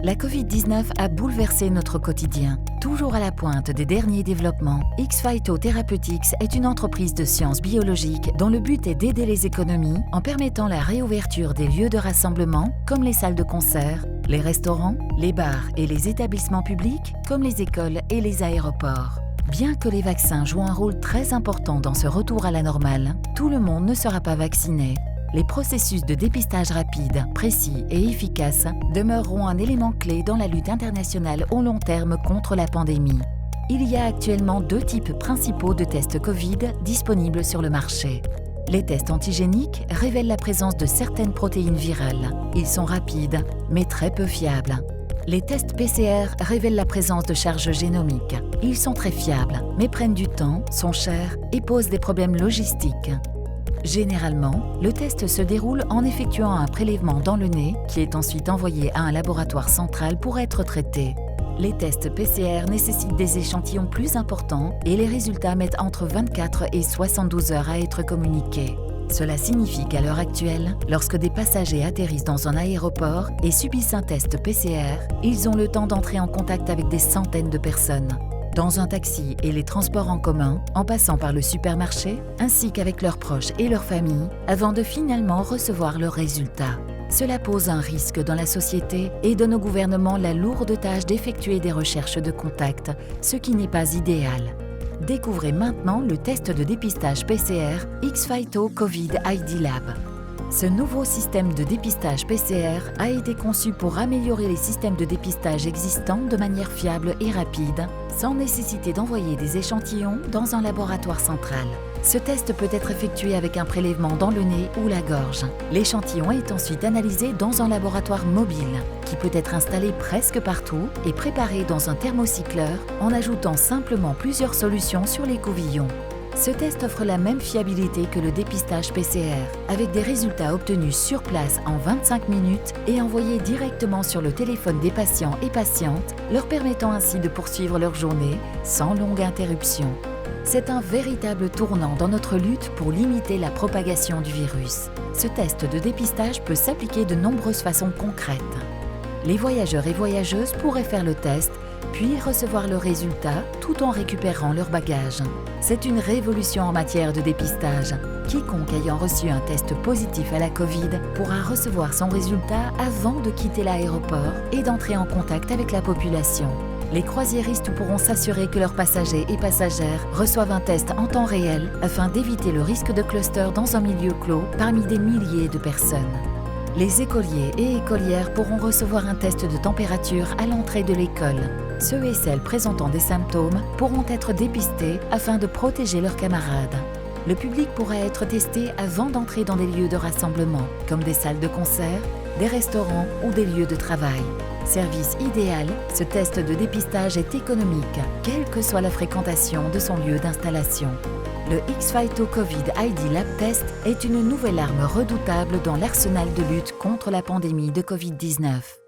La Covid-19 a bouleversé notre quotidien. Toujours à la pointe des derniers développements, X-Phyto Therapeutics est une entreprise de sciences biologiques dont le but est d'aider les économies en permettant la réouverture des lieux de rassemblement comme les salles de concert, les restaurants, les bars et les établissements publics comme les écoles et les aéroports. Bien que les vaccins jouent un rôle très important dans ce retour à la normale, tout le monde ne sera pas vacciné. Les processus de dépistage rapide, précis et efficaces demeureront un élément clé dans la lutte internationale au long terme contre la pandémie. Il y a actuellement 2 types principaux de tests Covid disponibles sur le marché. Les tests antigéniques révèlent la présence de certaines protéines virales. Ils sont rapides, mais très peu fiables. Les tests PCR révèlent la présence de charges génomiques. Ils sont très fiables, mais prennent du temps, sont chers et posent des problèmes logistiques. Généralement, le test se déroule en effectuant un prélèvement dans le nez qui est ensuite envoyé à un laboratoire central pour être traité. Les tests PCR nécessitent des échantillons plus importants et les résultats mettent entre 24 et 72 heures à être communiqués. Cela signifie qu'à l'heure actuelle, lorsque des passagers atterrissent dans un aéroport et subissent un test PCR, ils ont le temps d'entrer en contact avec des centaines de personnes. Dans un taxi et les transports en commun, en passant par le supermarché, ainsi qu'avec leurs proches et leurs familles, avant de finalement recevoir leurs résultats. Cela pose un risque dans la société et donne au gouvernement la lourde tâche d'effectuer des recherches de contact, ce qui n'est pas idéal. Découvrez maintenant le test de dépistage PCR X-Phyto COVID ID Lab. Ce nouveau système de dépistage PCR a été conçu pour améliorer les systèmes de dépistage existants de manière fiable et rapide, sans nécessiter d'envoyer des échantillons dans un laboratoire central. Ce test peut être effectué avec un prélèvement dans le nez ou la gorge. L'échantillon est ensuite analysé dans un laboratoire mobile, qui peut être installé presque partout et préparé dans un thermocycleur en ajoutant simplement plusieurs solutions sur les couvillons. Ce test offre la même fiabilité que le dépistage PCR, avec des résultats obtenus sur place en 25 minutes et envoyés directement sur le téléphone des patients et patientes, leur permettant ainsi de poursuivre leur journée sans longue interruption. C'est un véritable tournant dans notre lutte pour limiter la propagation du virus. Ce test de dépistage peut s'appliquer de nombreuses façons concrètes. Les voyageurs et voyageuses pourraient faire le test, puis recevoir le résultat tout en récupérant leur bagage. C'est une révolution en matière de dépistage. Quiconque ayant reçu un test positif à la Covid pourra recevoir son résultat avant de quitter l'aéroport et d'entrer en contact avec la population. Les croisiéristes pourront s'assurer que leurs passagers et passagères reçoivent un test en temps réel afin d'éviter le risque de cluster dans un milieu clos parmi des milliers de personnes. Les écoliers et écolières pourront recevoir un test de température à l'entrée de l'école. Ceux et celles présentant des symptômes pourront être dépistés afin de protéger leurs camarades. Le public pourra être testé avant d'entrer dans des lieux de rassemblement, comme des salles de concert, des restaurants ou des lieux de travail. Service idéal, ce test de dépistage est économique, quelle que soit la fréquentation de son lieu d'installation. Le X-Phyto COVID ID Lab Test est une nouvelle arme redoutable dans l'arsenal de lutte contre la pandémie de Covid-19.